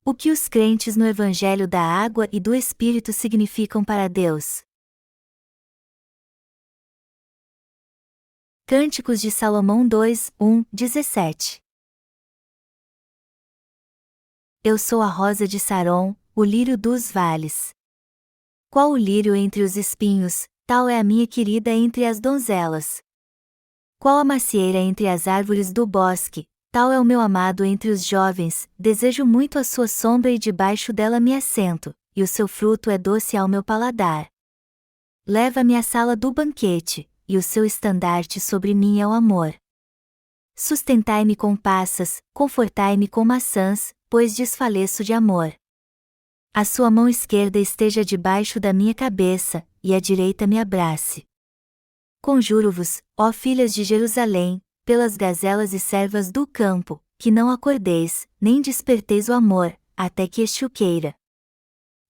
O que os crentes no Evangelho da Água e do Espírito significam para Deus? Cânticos de Salomão 2, 1, 17. Eu sou a rosa de Saron, o lírio dos vales. Qual o lírio entre os espinhos, tal é a minha querida entre as donzelas. Qual a macieira entre as árvores do bosque, tal é o meu amado entre os jovens, desejo muito a sua sombra e debaixo dela me assento, e o seu fruto é doce ao meu paladar. Leva-me à sala do banquete, e o seu estandarte sobre mim é o amor. Sustentai-me com passas, confortai-me com maçãs, pois desfaleço de amor. A sua mão esquerda esteja debaixo da minha cabeça, e a direita me abrace. Conjuro-vos, ó filhas de Jerusalém, pelas gazelas e servas do campo, que não acordeis, nem desperteis o amor, até que este o queira.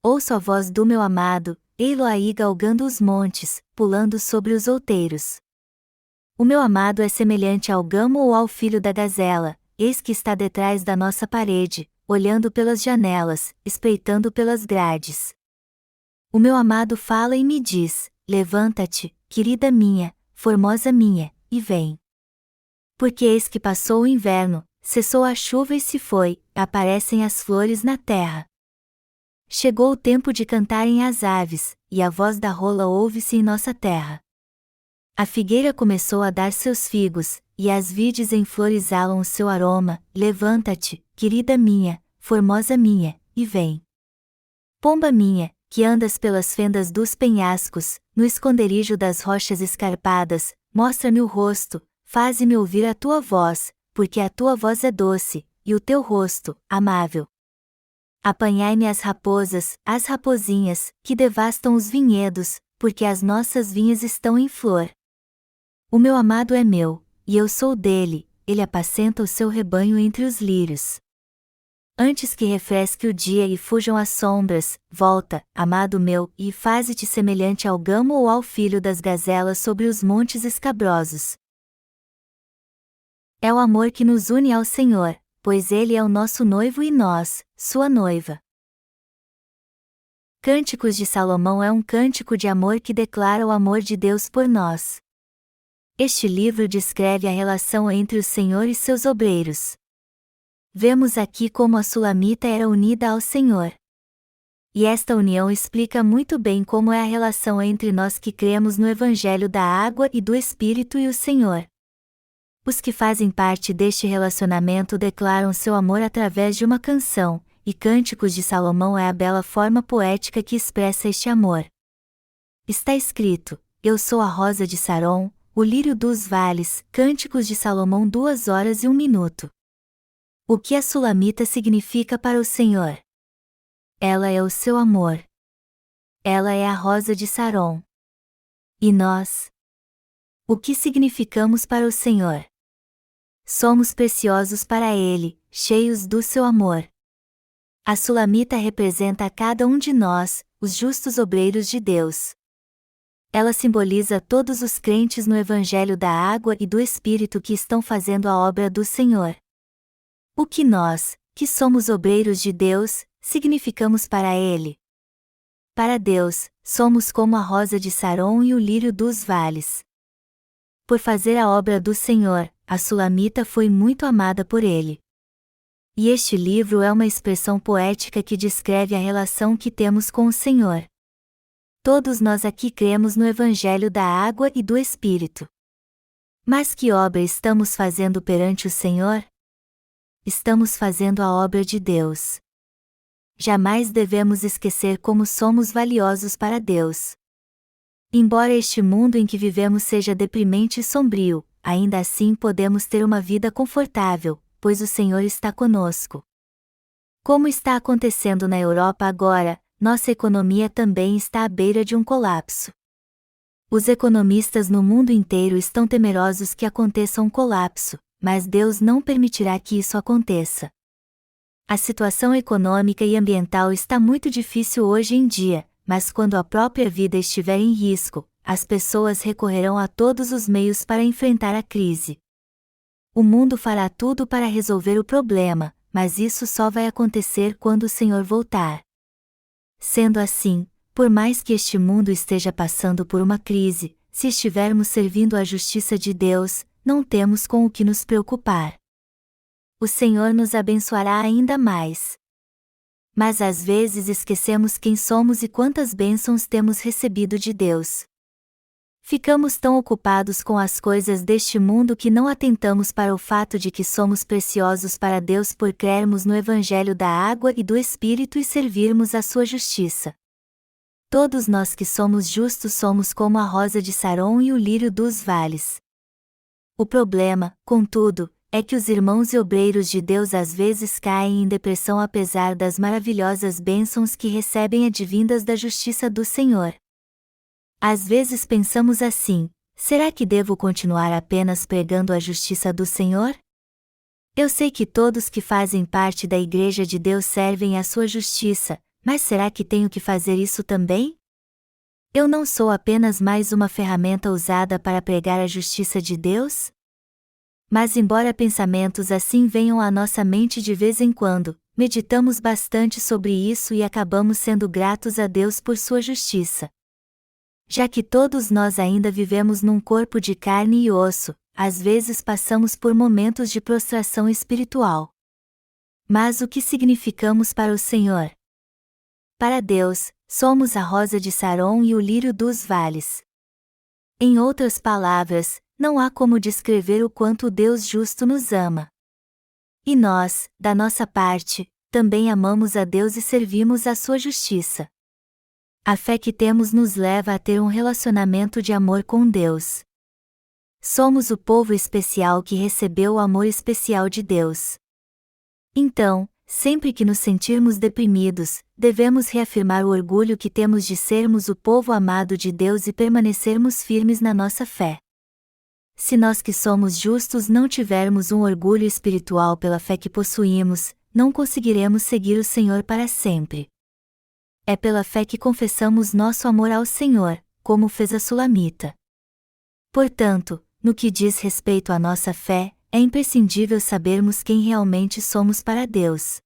Ouço a voz do meu amado, ei-lo aí galgando os montes, pulando sobre os outeiros. O meu amado é semelhante ao gamo ou ao filho da gazela, eis que está detrás da nossa parede, olhando pelas janelas, espreitando pelas grades. O meu amado fala e me diz, levanta-te, querida minha, formosa minha, e vem. Porque eis que passou o inverno, cessou a chuva e se foi, aparecem as flores na terra. Chegou o tempo de cantarem as aves, e a voz da rola ouve-se em nossa terra. A figueira começou a dar seus figos, e as vides em flor exalam o seu aroma, levanta-te, querida minha, formosa minha, e vem. Pomba minha, que andas pelas fendas dos penhascos, no esconderijo das rochas escarpadas, mostra-me o rosto, faze-me ouvir a tua voz, porque a tua voz é doce, e o teu rosto, amável. Apanhai-me as raposinhas, que devastam os vinhedos, porque as nossas vinhas estão em flor. O meu amado é meu, e eu sou dele, ele apacenta o seu rebanho entre os lírios. Antes que refresque o dia e fujam as sombras, volta, amado meu, e faze-te semelhante ao gamo ou ao filho das gazelas sobre os montes escabrosos. É o amor que nos une ao Senhor, pois Ele é o nosso noivo e nós, sua noiva. Cânticos de Salomão é um cântico de amor que declara o amor de Deus por nós. Este livro descreve a relação entre o Senhor e seus obreiros. Vemos aqui como a Sulamita era unida ao Senhor. E esta união explica muito bem como é a relação entre nós que cremos no Evangelho da Água e do Espírito e o Senhor. Os que fazem parte deste relacionamento declaram seu amor através de uma canção, e Cânticos de Salomão é a bela forma poética que expressa este amor. Está escrito, eu sou a rosa de Saron, o lírio dos vales, Cânticos de Salomão 2 horas e 1 minuto. O que a Sulamita significa para o Senhor? Ela é o seu amor. Ela é a rosa de Saron. E nós? O que significamos para o Senhor? Somos preciosos para Ele, cheios do seu amor. A Sulamita representa a cada um de nós, os justos obreiros de Deus. Ela simboliza todos os crentes no Evangelho da Água e do Espírito que estão fazendo a obra do Senhor. O que nós, que somos obreiros de Deus, significamos para Ele? Para Deus, somos como a rosa de Saron e o lírio dos vales. Por fazer a obra do Senhor, a Sulamita foi muito amada por Ele. E este livro é uma expressão poética que descreve a relação que temos com o Senhor. Todos nós aqui cremos no Evangelho da Água e do Espírito. Mas que obra estamos fazendo perante o Senhor? Estamos fazendo a obra de Deus. Jamais devemos esquecer como somos valiosos para Deus. Embora este mundo em que vivemos seja deprimente e sombrio, ainda assim podemos ter uma vida confortável, pois o Senhor está conosco. Como está acontecendo na Europa agora, nossa economia também está à beira de um colapso. Os economistas no mundo inteiro estão temerosos que aconteça um colapso, mas Deus não permitirá que isso aconteça. A situação econômica e ambiental está muito difícil hoje em dia, mas quando a própria vida estiver em risco, as pessoas recorrerão a todos os meios para enfrentar a crise. O mundo fará tudo para resolver o problema, mas isso só vai acontecer quando o Senhor voltar. Sendo assim, por mais que este mundo esteja passando por uma crise, se estivermos servindo à justiça de Deus, não temos com o que nos preocupar. O Senhor nos abençoará ainda mais. Mas às vezes esquecemos quem somos e quantas bênçãos temos recebido de Deus. Ficamos tão ocupados com as coisas deste mundo que não atentamos para o fato de que somos preciosos para Deus por crermos no Evangelho da água e do Espírito e servirmos a sua justiça. Todos nós que somos justos somos como a rosa de Saron e o lírio dos vales. O problema, contudo, é que os irmãos e obreiros de Deus às vezes caem em depressão apesar das maravilhosas bênçãos que recebem advindas da justiça do Senhor. Às vezes pensamos assim: será que devo continuar apenas pregando a justiça do Senhor? Eu sei que todos que fazem parte da Igreja de Deus servem à sua justiça, mas será que tenho que fazer isso também? Eu não sou apenas mais uma ferramenta usada para pregar a justiça de Deus? Mas embora pensamentos assim venham à nossa mente de vez em quando, meditamos bastante sobre isso e acabamos sendo gratos a Deus por sua justiça. Já que todos nós ainda vivemos num corpo de carne e osso, às vezes passamos por momentos de prostração espiritual. Mas o que significamos para o Senhor? Para Deus, somos a rosa de Saron e o lírio dos vales. Em outras palavras, não há como descrever o quanto o Deus justo nos ama. E nós, da nossa parte, também amamos a Deus e servimos a sua justiça. A fé que temos nos leva a ter um relacionamento de amor com Deus. Somos o povo especial que recebeu o amor especial de Deus. Então, sempre que nos sentirmos deprimidos, devemos reafirmar o orgulho que temos de sermos o povo amado de Deus e permanecermos firmes na nossa fé. Se nós que somos justos não tivermos um orgulho espiritual pela fé que possuímos, não conseguiremos seguir o Senhor para sempre. É pela fé que confessamos nosso amor ao Senhor, como fez a Sulamita. Portanto, no que diz respeito à nossa fé, é imprescindível sabermos quem realmente somos para Deus.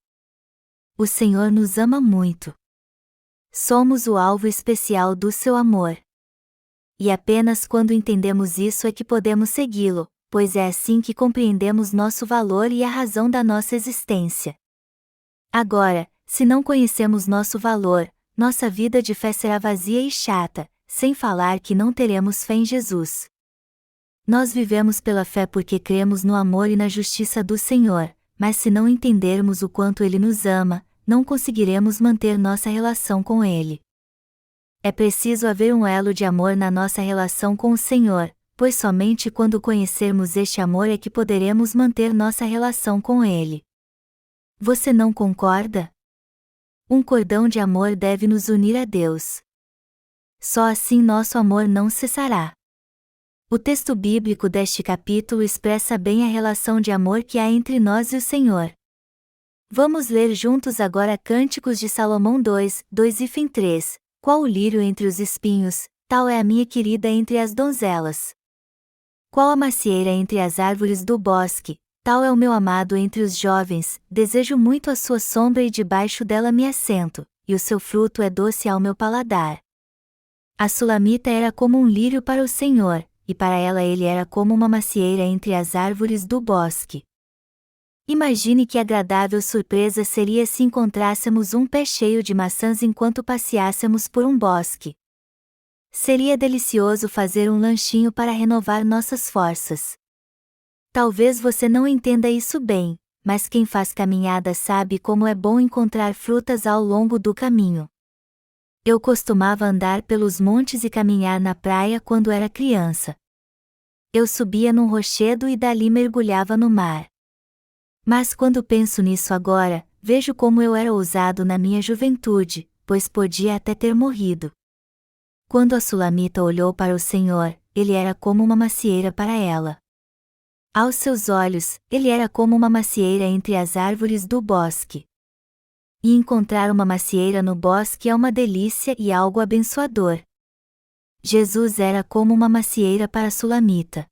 O Senhor nos ama muito. Somos o alvo especial do seu amor. E apenas quando entendemos isso é que podemos segui-lo, pois é assim que compreendemos nosso valor e a razão da nossa existência. Agora, se não conhecemos nosso valor, nossa vida de fé será vazia e chata, sem falar que não teremos fé em Jesus. Nós vivemos pela fé porque cremos no amor e na justiça do Senhor, mas se não entendermos o quanto Ele nos ama, não conseguiremos manter nossa relação com Ele. É preciso haver um elo de amor na nossa relação com o Senhor, pois somente quando conhecermos este amor é que poderemos manter nossa relação com Ele. Você não concorda? Um cordão de amor deve nos unir a Deus. Só assim nosso amor não cessará. O texto bíblico deste capítulo expressa bem a relação de amor que há entre nós e o Senhor. Vamos ler juntos agora Cânticos de Salomão 2:3. Qual o lírio entre os espinhos, tal é a minha querida entre as donzelas. Qual a macieira entre as árvores do bosque, tal é o meu amado entre os jovens, desejo muito a sua sombra e debaixo dela me assento, e o seu fruto é doce ao meu paladar. A Sulamita era como um lírio para o Senhor, e para ela ele era como uma macieira entre as árvores do bosque. Imagine que agradável surpresa seria se encontrássemos um pé cheio de maçãs enquanto passeássemos por um bosque. Seria delicioso fazer um lanchinho para renovar nossas forças. Talvez você não entenda isso bem, mas quem faz caminhada sabe como é bom encontrar frutas ao longo do caminho. Eu costumava andar pelos montes e caminhar na praia quando era criança. Eu subia num rochedo e dali mergulhava no mar. Mas quando penso nisso agora, vejo como eu era ousado na minha juventude, pois podia até ter morrido. Quando a Sulamita olhou para o Senhor, ele era como uma macieira para ela. Aos seus olhos, ele era como uma macieira entre as árvores do bosque. E encontrar uma macieira no bosque é uma delícia e algo abençoador. Jesus era como uma macieira para a Sulamita.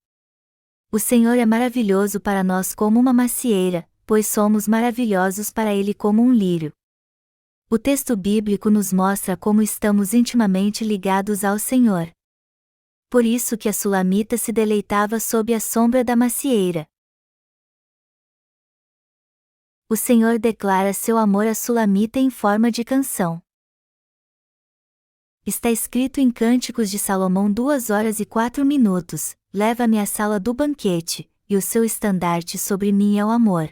O Senhor é maravilhoso para nós como uma macieira, pois somos maravilhosos para Ele como um lírio. O texto bíblico nos mostra como estamos intimamente ligados ao Senhor. Por isso que a sulamita se deleitava sob a sombra da macieira. O Senhor declara seu amor à sulamita em forma de canção. Está escrito em Cânticos de Salomão 2 horas e 4 minutos, leva-me à sala do banquete, e o seu estandarte sobre mim é o amor.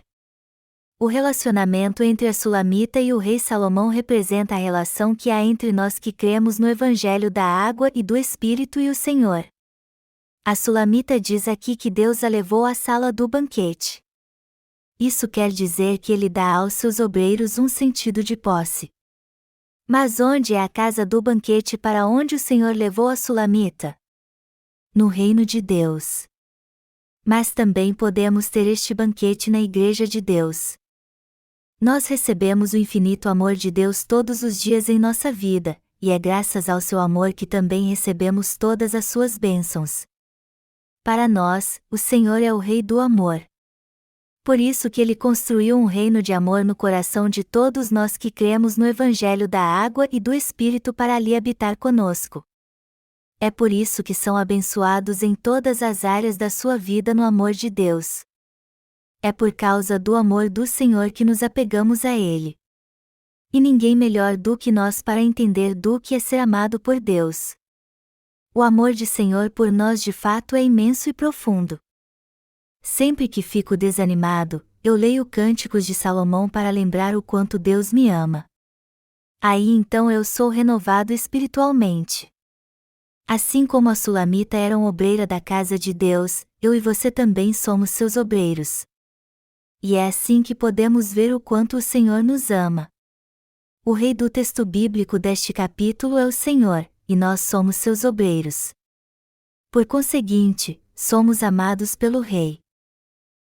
O relacionamento entre a sulamita e o rei Salomão representa a relação que há entre nós que cremos no Evangelho da água e do Espírito e o Senhor. A sulamita diz aqui que Deus a levou à sala do banquete. Isso quer dizer que ele dá aos seus obreiros um sentido de posse. Mas onde é a casa do banquete para onde o Senhor levou a sulamita? No reino de Deus. Mas também podemos ter este banquete na Igreja de Deus. Nós recebemos o infinito amor de Deus todos os dias em nossa vida, e é graças ao seu amor que também recebemos todas as suas bênçãos. Para nós, o Senhor é o Rei do amor. Por isso que Ele construiu um reino de amor no coração de todos nós que cremos no Evangelho da água e do Espírito para ali habitar conosco. É por isso que são abençoados em todas as áreas da sua vida no amor de Deus. É por causa do amor do Senhor que nos apegamos a Ele. E ninguém melhor do que nós para entender do que é ser amado por Deus. O amor de Senhor por nós de fato é imenso e profundo. Sempre que fico desanimado, eu leio Cânticos de Salomão para lembrar o quanto Deus me ama. Aí então eu sou renovado espiritualmente. Assim como a sulamita era uma obreira da casa de Deus, eu e você também somos seus obreiros. E é assim que podemos ver o quanto o Senhor nos ama. O rei do texto bíblico deste capítulo é o Senhor, e nós somos seus obreiros. Por conseguinte, somos amados pelo Rei.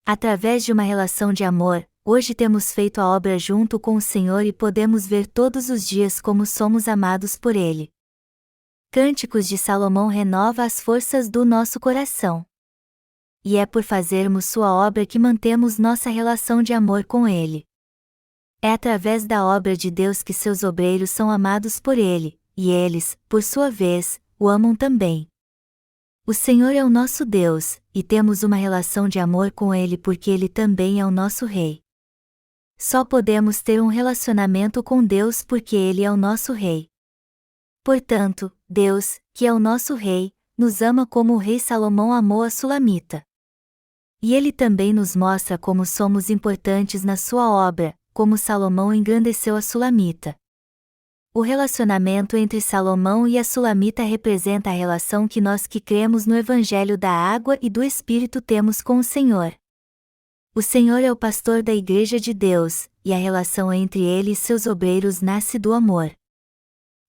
Através de uma relação de amor, hoje temos feito a obra junto com o Senhor e podemos ver todos os dias como somos amados por Ele. Cânticos de Salomão renova as forças do nosso coração. E é por fazermos sua obra que mantemos nossa relação de amor com Ele. É através da obra de Deus que seus obreiros são amados por Ele, e eles, por sua vez, o amam também. O Senhor é o nosso Deus, e temos uma relação de amor com Ele porque Ele também é o nosso Rei. Só podemos ter um relacionamento com Deus porque Ele é o nosso Rei. Portanto, Deus, que é o nosso Rei, nos ama como o rei Salomão amou a sulamita. E Ele também nos mostra como somos importantes na sua obra, como Salomão engrandeceu a sulamita. O relacionamento entre Salomão e a sulamita representa a relação que nós que cremos no Evangelho da água e do Espírito temos com o Senhor. O Senhor é o pastor da Igreja de Deus, e a relação entre Ele e seus obreiros nasce do amor.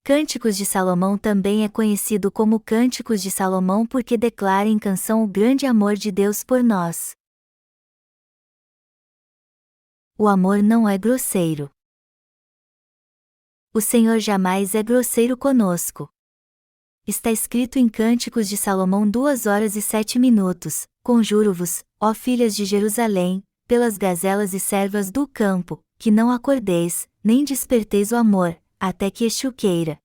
Cânticos de Salomão também é conhecido como Cânticos de Salomão porque declara em canção o grande amor de Deus por nós. O amor não é grosseiro. O Senhor jamais é grosseiro conosco. Está escrito em Cânticos de Salomão 2 horas e 7 minutos, conjuro-vos, ó filhas de Jerusalém, pelas gazelas e servas do campo, que não acordeis, nem desperteis o amor, até que este o queira.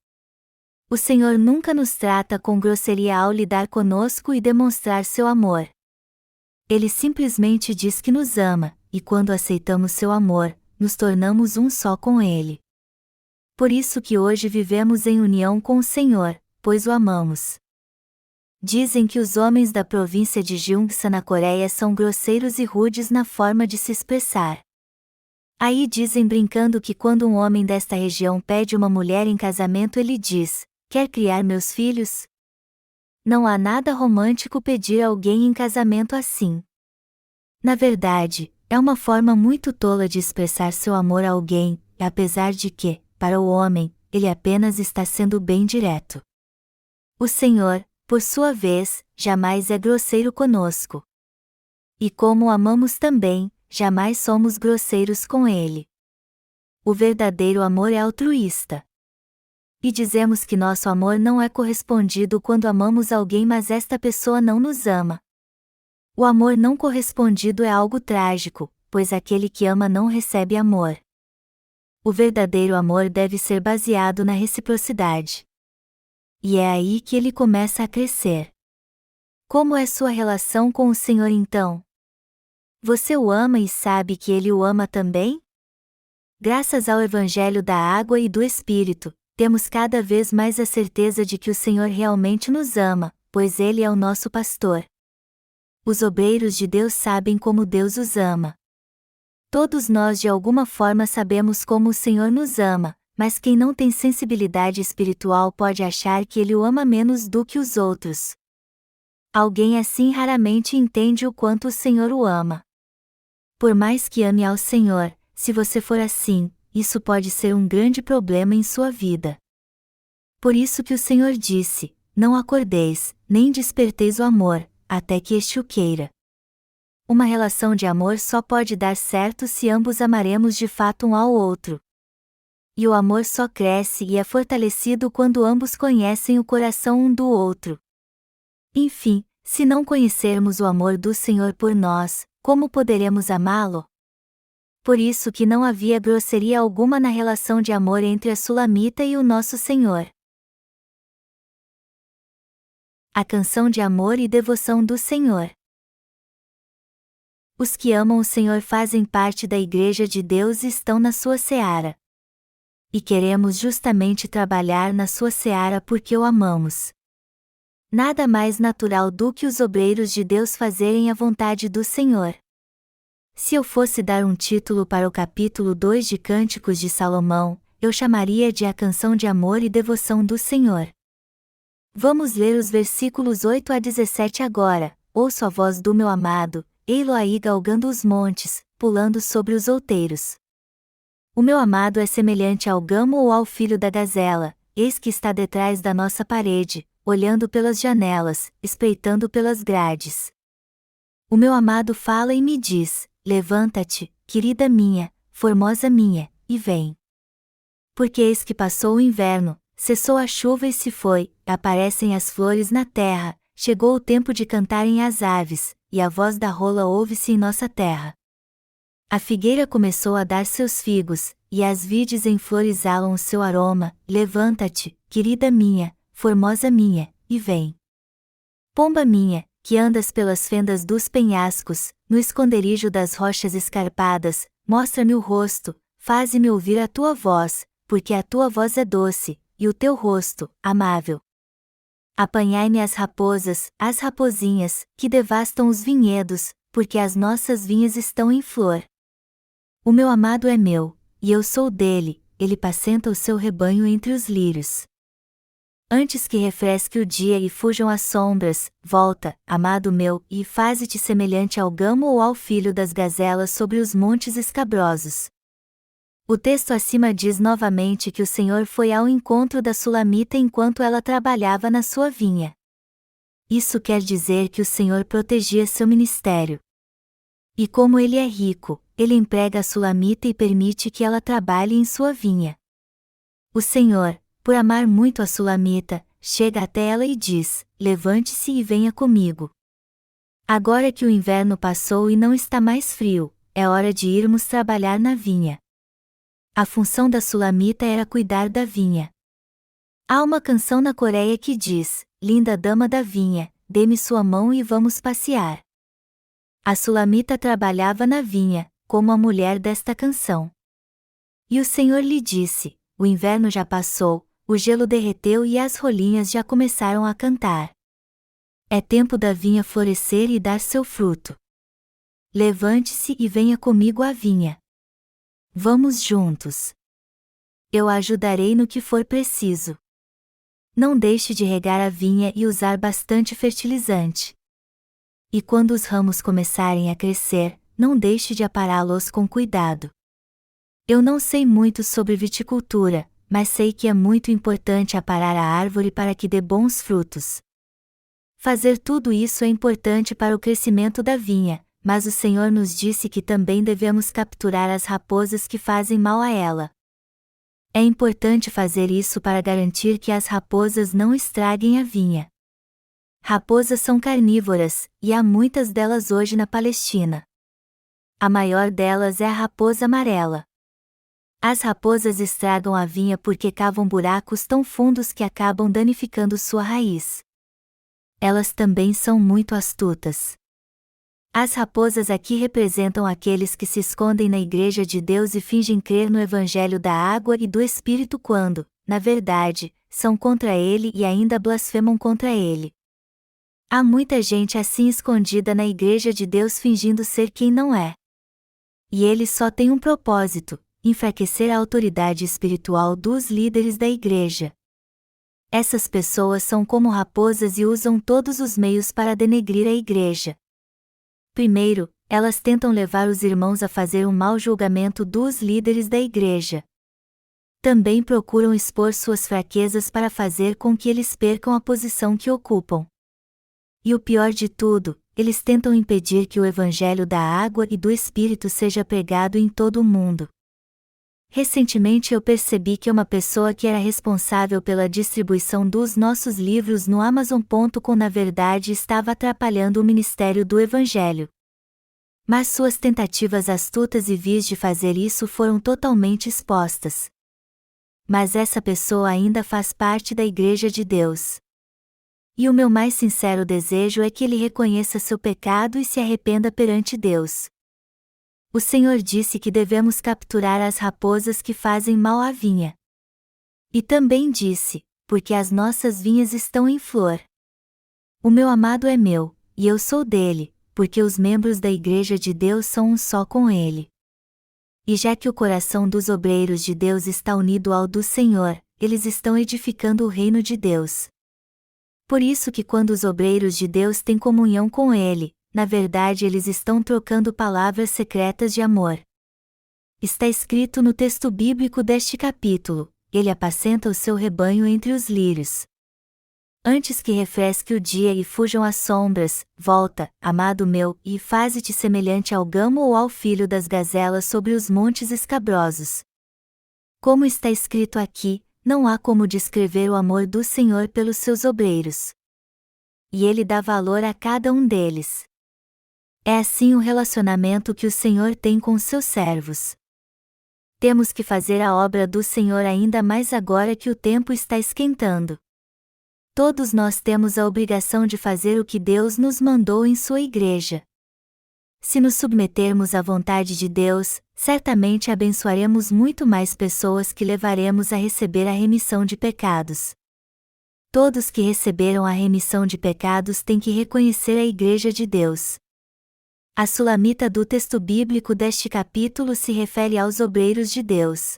O Senhor nunca nos trata com grosseria ao lidar conosco e demonstrar seu amor. Ele simplesmente diz que nos ama, e quando aceitamos seu amor, nos tornamos um só com Ele. Por isso que hoje vivemos em união com o Senhor, pois o amamos. Dizem que os homens da província de Gyeongsa na Coreia são grosseiros e rudes na forma de se expressar. Aí dizem brincando que quando um homem desta região pede uma mulher em casamento ele diz: quer criar meus filhos? Não há nada romântico pedir alguém em casamento assim. Na verdade, é uma forma muito tola de expressar seu amor a alguém, apesar de que, para o homem, ele apenas está sendo bem direto. O Senhor, por sua vez, jamais é grosseiro conosco. E como o amamos também, jamais somos grosseiros com Ele. O verdadeiro amor é altruísta. E dizemos que nosso amor não é correspondido quando amamos alguém mas esta pessoa não nos ama. O amor não correspondido é algo trágico, pois aquele que ama não recebe amor. O verdadeiro amor deve ser baseado na reciprocidade. E é aí que ele começa a crescer. Como é sua relação com o Senhor então? Você o ama e sabe que ele o ama também? Graças ao Evangelho da Água e do Espírito, temos cada vez mais a certeza de que o Senhor realmente nos ama, pois Ele é o nosso pastor. Os obreiros de Deus sabem como Deus os ama. Todos nós de alguma forma sabemos como o Senhor nos ama, mas quem não tem sensibilidade espiritual pode achar que Ele o ama menos do que os outros. Alguém assim raramente entende o quanto o Senhor o ama. Por mais que ame ao Senhor, se você for assim, isso pode ser um grande problema em sua vida. Por isso que o Senhor disse: não acordeis, nem desperteis o amor, até que este o queira. Uma relação de amor só pode dar certo se ambos amaremos de fato um ao outro. E o amor só cresce e é fortalecido quando ambos conhecem o coração um do outro. Enfim, se não conhecermos o amor do Senhor por nós, como poderemos amá-lo? Por isso que não havia grosseria alguma na relação de amor entre a Sulamita e o nosso Senhor. A canção de amor e devoção do Senhor. Os que amam o Senhor fazem parte da Igreja de Deus e estão na sua seara. E queremos justamente trabalhar na sua seara porque o amamos. Nada mais natural do que os obreiros de Deus fazerem a vontade do Senhor. Se eu fosse dar um título para o capítulo 2 de Cânticos de Salomão, eu chamaria de A Canção de Amor e Devoção do Senhor. Vamos ler os versículos 8 a 17 agora. Ouço a voz do meu amado, ei-lo aí galgando os montes, pulando sobre os outeiros. O meu amado é semelhante ao gamo ou ao filho da gazela, eis que está detrás da nossa parede, olhando pelas janelas, espreitando pelas grades. O meu amado fala e me diz: levanta-te, querida minha, formosa minha, e vem. Porque eis que passou o inverno, cessou a chuva e se foi, aparecem as flores na terra, chegou o tempo de cantarem as aves, e a voz da rola ouve-se em nossa terra. A figueira começou a dar seus figos, e as vides em flor exalam o seu aroma. Levanta-te, querida minha, formosa minha, e vem. Pomba minha, que andas pelas fendas dos penhascos, no esconderijo das rochas escarpadas, mostra-me o rosto, faze-me ouvir a tua voz, porque a tua voz é doce, e o teu rosto, amável. Apanhai-me as rapozinhas, que devastam os vinhedos, porque as nossas vinhas estão em flor. O meu amado é meu, e eu sou dele, ele pacenta o seu rebanho entre os lírios. Antes que refresque o dia e fujam as sombras, volta, amado meu, e faze-te semelhante ao gamo ou ao filho das gazelas sobre os montes escabrosos. O texto acima diz novamente que o Senhor foi ao encontro da Sulamita enquanto ela trabalhava na sua vinha. Isso quer dizer que o Senhor protegia seu ministério. E como ele é rico, ele emprega a Sulamita e permite que ela trabalhe em sua vinha. O Senhor, por amar muito a Sulamita, chega até ela e diz: levante-se e venha comigo. Agora que o inverno passou e não está mais frio, é hora de irmos trabalhar na vinha. A função da Sulamita era cuidar da vinha. Há uma canção na Coreia que diz: linda dama da vinha, dê-me sua mão e vamos passear. A Sulamita trabalhava na vinha, como a mulher desta canção. E o Senhor lhe disse: o inverno já passou, o gelo derreteu e as rolinhas já começaram a cantar. É tempo da vinha florescer e dar seu fruto. Levante-se e venha comigo à vinha. Vamos juntos. Eu a ajudarei no que for preciso. Não deixe de regar a vinha e usar bastante fertilizante. E quando os ramos começarem a crescer, não deixe de apará-los com cuidado. Eu não sei muito sobre viticultura, mas sei que é muito importante aparar a árvore para que dê bons frutos. Fazer tudo isso é importante para o crescimento da vinha, mas o Senhor nos disse que também devemos capturar as raposas que fazem mal a ela. É importante fazer isso para garantir que as raposas não estraguem a vinha. Raposas são carnívoras, e há muitas delas hoje na Palestina. A maior delas é a raposa amarela. As raposas estragam a vinha porque cavam buracos tão fundos que acabam danificando sua raiz. Elas também são muito astutas. As raposas aqui representam aqueles que se escondem na Igreja de Deus e fingem crer no Evangelho da água e do Espírito quando, na verdade, são contra ele e ainda blasfemam contra ele. Há muita gente assim escondida na Igreja de Deus fingindo ser quem não é. E eles só têm um propósito: enfraquecer a autoridade espiritual dos líderes da Igreja. Essas pessoas são como raposas e usam todos os meios para denegrir a Igreja. Primeiro, elas tentam levar os irmãos a fazer um mau julgamento dos líderes da Igreja. Também procuram expor suas fraquezas para fazer com que eles percam a posição que ocupam. E o pior de tudo, eles tentam impedir que o Evangelho da água e do Espírito seja pregado em todo o mundo. Recentemente eu percebi que uma pessoa que era responsável pela distribuição dos nossos livros no Amazon.com na verdade estava atrapalhando o ministério do Evangelho. Mas suas tentativas astutas e vis de fazer isso foram totalmente expostas. Mas essa pessoa ainda faz parte da Igreja de Deus. E o meu mais sincero desejo é que ele reconheça seu pecado e se arrependa perante Deus. O Senhor disse que devemos capturar as raposas que fazem mal à vinha. E também disse, porque as nossas vinhas estão em flor. O meu amado é meu, e eu sou dele, porque os membros da Igreja de Deus são um só com ele. E já que o coração dos obreiros de Deus está unido ao do Senhor, eles estão edificando o reino de Deus. Por isso que quando os obreiros de Deus têm comunhão com ele, na verdade eles estão trocando palavras secretas de amor. Está escrito no texto bíblico deste capítulo: ele apacenta o seu rebanho entre os lírios. Antes que refresque o dia e fujam as sombras, volta, amado meu, e faze-te semelhante ao gamo ou ao filho das gazelas sobre os montes escabrosos. Como está escrito aqui, não há como descrever o amor do Senhor pelos seus obreiros. E ele dá valor a cada um deles. É assim o relacionamento que o Senhor tem com seus servos. Temos que fazer a obra do Senhor ainda mais agora que o tempo está esquentando. Todos nós temos a obrigação de fazer o que Deus nos mandou em sua Igreja. Se nos submetermos à vontade de Deus, certamente abençoaremos muito mais pessoas que levaremos a receber a remissão de pecados. Todos que receberam a remissão de pecados têm que reconhecer a Igreja de Deus. A sulamita do texto bíblico deste capítulo se refere aos obreiros de Deus.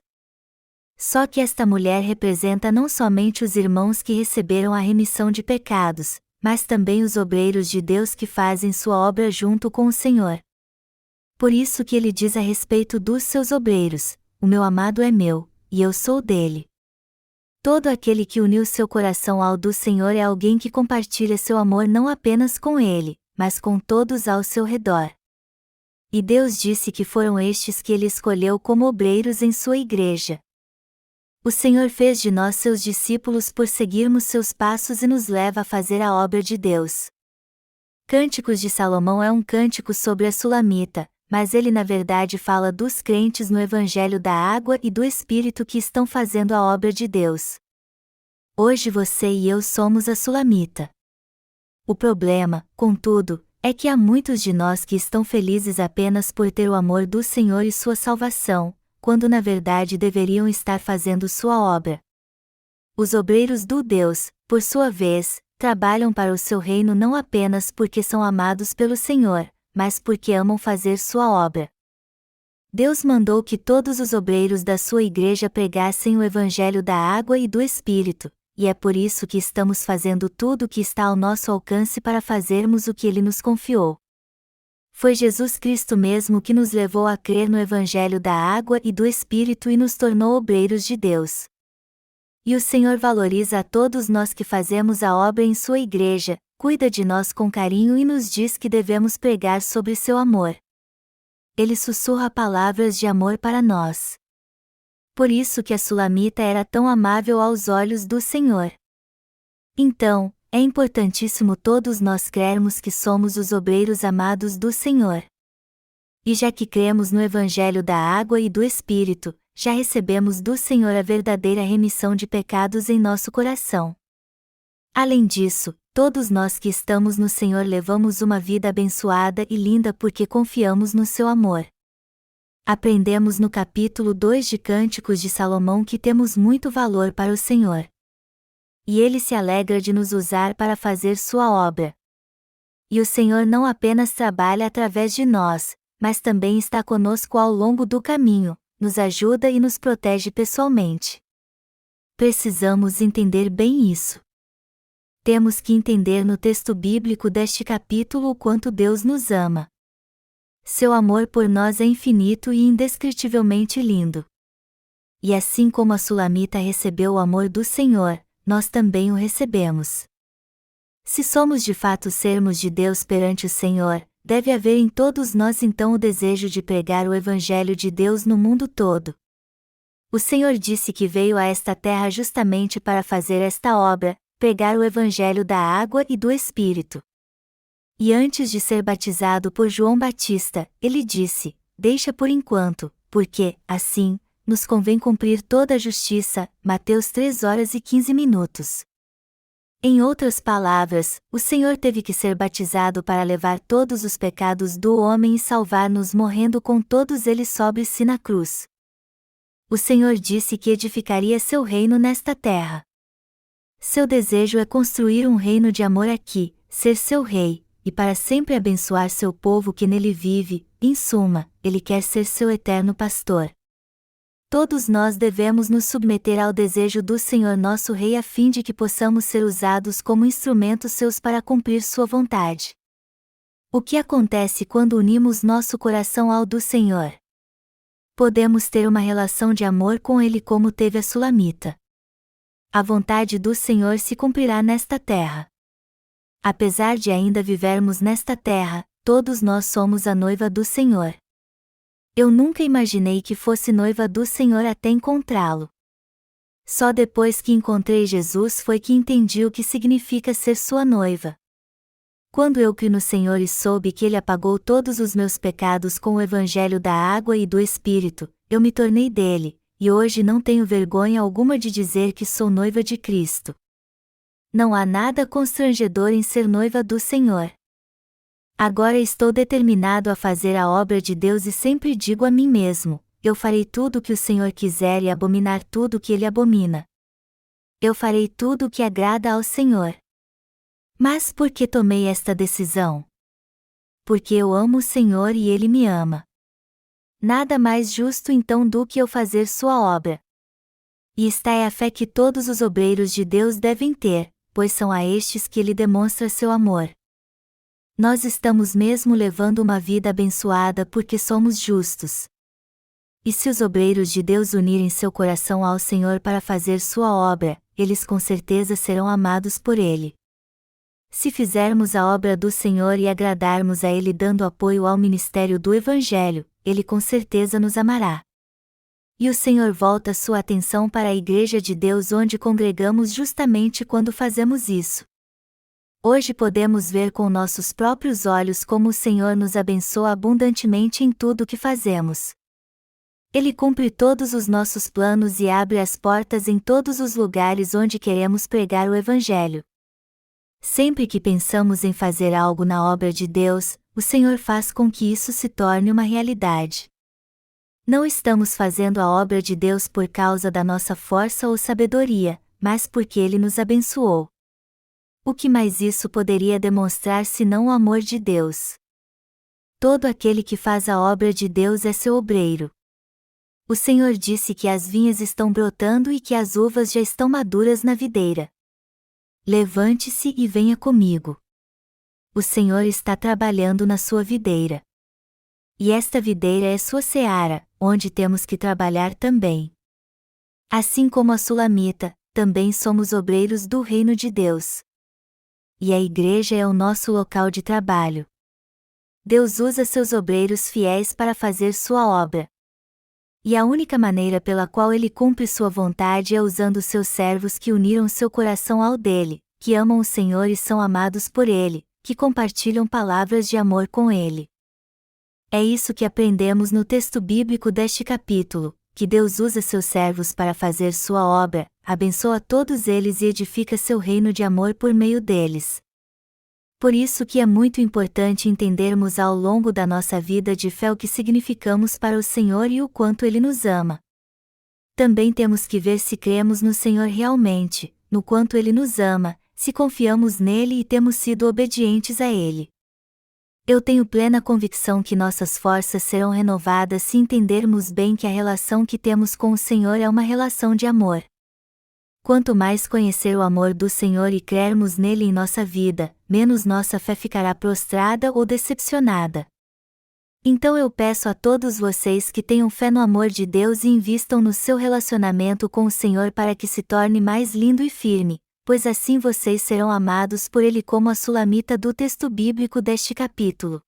Só que esta mulher representa não somente os irmãos que receberam a remissão de pecados, mas também os obreiros de Deus que fazem sua obra junto com o Senhor. Por isso que ele diz a respeito dos seus obreiros: o meu amado é meu, e eu sou dele. Todo aquele que uniu seu coração ao do Senhor é alguém que compartilha seu amor não apenas com ele, mas com todos ao seu redor. E Deus disse que foram estes que ele escolheu como obreiros em sua Igreja. O Senhor fez de nós seus discípulos por seguirmos seus passos e nos leva a fazer a obra de Deus. Cânticos de Salomão é um cântico sobre a sulamita, mas ele na verdade fala dos crentes no Evangelho da água e do Espírito que estão fazendo a obra de Deus. Hoje você e eu somos a sulamita. O problema, contudo, é que há muitos de nós que estão felizes apenas por ter o amor do Senhor e sua salvação, quando na verdade deveriam estar fazendo sua obra. Os obreiros do Deus, por sua vez, trabalham para o seu reino não apenas porque são amados pelo Senhor, mas porque amam fazer sua obra. Deus mandou que todos os obreiros da sua Igreja pregassem o Evangelho da água e do Espírito, e é por isso que estamos fazendo tudo o que está ao nosso alcance para fazermos o que Ele nos confiou. Foi Jesus Cristo mesmo que nos levou a crer no Evangelho da água e do Espírito e nos tornou obreiros de Deus. E o Senhor valoriza a todos nós que fazemos a obra em sua Igreja, cuida de nós com carinho e nos diz que devemos pregar sobre seu amor. Ele sussurra palavras de amor para nós. Por isso que a sulamita era tão amável aos olhos do Senhor. Então, é importantíssimo todos nós crermos que somos os obreiros amados do Senhor. E já que cremos no Evangelho da água e do Espírito, já recebemos do Senhor a verdadeira remissão de pecados em nosso coração. Além disso, todos nós que estamos no Senhor levamos uma vida abençoada e linda porque confiamos no seu amor. Aprendemos no capítulo 2 de Cânticos de Salomão que temos muito valor para o Senhor. E Ele se alegra de nos usar para fazer sua obra. E o Senhor não apenas trabalha através de nós, mas também está conosco ao longo do caminho, nos ajuda e nos protege pessoalmente. Precisamos entender bem isso. Temos que entender no texto bíblico deste capítulo o quanto Deus nos ama. Seu amor por nós é infinito e indescritivelmente lindo. E assim como a Sulamita recebeu o amor do Senhor, nós também o recebemos. Se somos de fato sermos de Deus perante o Senhor, deve haver em todos nós então o desejo de pregar o Evangelho de Deus no mundo todo. O Senhor disse que veio a esta terra justamente para fazer esta obra, pregar o Evangelho da água e do Espírito. E antes de ser batizado por João Batista, ele disse: "Deixa por enquanto, porque, assim, nos convém cumprir toda a justiça." Mateus 3h15. Em outras palavras, o Senhor teve que ser batizado para levar todos os pecados do homem e salvar-nos morrendo com todos eles sobre si na cruz. O Senhor disse que edificaria seu reino nesta terra. Seu desejo é construir um reino de amor aqui, ser seu rei, e para sempre abençoar seu povo que nele vive. Em suma, Ele quer ser seu eterno pastor. Todos nós devemos nos submeter ao desejo do Senhor nosso Rei a fim de que possamos ser usados como instrumentos seus para cumprir sua vontade. O que acontece quando unimos nosso coração ao do Senhor? Podemos ter uma relação de amor com Ele como teve a Sulamita. A vontade do Senhor se cumprirá nesta terra. Apesar de ainda vivermos nesta terra, todos nós somos a noiva do Senhor. Eu nunca imaginei que fosse noiva do Senhor até encontrá-lo. Só depois que encontrei Jesus foi que entendi o que significa ser sua noiva. Quando eu criei no Senhor e soube que Ele apagou todos os meus pecados com o Evangelho da água e do Espírito, eu me tornei dele, e hoje não tenho vergonha alguma de dizer que sou noiva de Cristo. Não há nada constrangedor em ser noiva do Senhor. Agora estou determinado a fazer a obra de Deus e sempre digo a mim mesmo: eu farei tudo o que o Senhor quiser e abominar tudo o que Ele abomina. Eu farei tudo o que agrada ao Senhor. Mas por que tomei esta decisão? Porque eu amo o Senhor e Ele me ama. Nada mais justo então do que eu fazer sua obra. E esta é a fé que todos os obreiros de Deus devem ter, pois são a estes que Ele demonstra seu amor. Nós estamos mesmo levando uma vida abençoada porque somos justos. E se os obreiros de Deus unirem seu coração ao Senhor para fazer sua obra, eles com certeza serão amados por Ele. Se fizermos a obra do Senhor e agradarmos a Ele dando apoio ao ministério do Evangelho, Ele com certeza nos amará. E o Senhor volta sua atenção para a Igreja de Deus onde congregamos justamente quando fazemos isso. Hoje podemos ver com nossos próprios olhos como o Senhor nos abençoa abundantemente em tudo o que fazemos. Ele cumpre todos os nossos planos e abre as portas em todos os lugares onde queremos pregar o Evangelho. Sempre que pensamos em fazer algo na obra de Deus, o Senhor faz com que isso se torne uma realidade. Não estamos fazendo a obra de Deus por causa da nossa força ou sabedoria, mas porque Ele nos abençoou. O que mais isso poderia demonstrar senão o amor de Deus? Todo aquele que faz a obra de Deus é seu obreiro. O Senhor disse que as vinhas estão brotando e que as uvas já estão maduras na videira. Levante-se e venha comigo. O Senhor está trabalhando na sua videira. E esta videira é sua seara, onde temos que trabalhar também. Assim como a Sulamita, também somos obreiros do reino de Deus. E a igreja é o nosso local de trabalho. Deus usa seus obreiros fiéis para fazer sua obra. E a única maneira pela qual Ele cumpre sua vontade é usando seus servos que uniram seu coração ao dele, que amam o Senhor e são amados por Ele, que compartilham palavras de amor com Ele. É isso que aprendemos no texto bíblico deste capítulo, que Deus usa seus servos para fazer sua obra, abençoa todos eles e edifica seu reino de amor por meio deles. Por isso que é muito importante entendermos ao longo da nossa vida de fé o que significamos para o Senhor e o quanto Ele nos ama. Também temos que ver se cremos no Senhor realmente, no quanto Ele nos ama, se confiamos nele e temos sido obedientes a Ele. Eu tenho plena convicção que nossas forças serão renovadas se entendermos bem que a relação que temos com o Senhor é uma relação de amor. Quanto mais conhecer o amor do Senhor e crermos nele em nossa vida, menos nossa fé ficará prostrada ou decepcionada. Então eu peço a todos vocês que tenham fé no amor de Deus e invistam no seu relacionamento com o Senhor para que se torne mais lindo e firme, pois assim vocês serão amados por Ele como a sulamita do texto bíblico deste capítulo.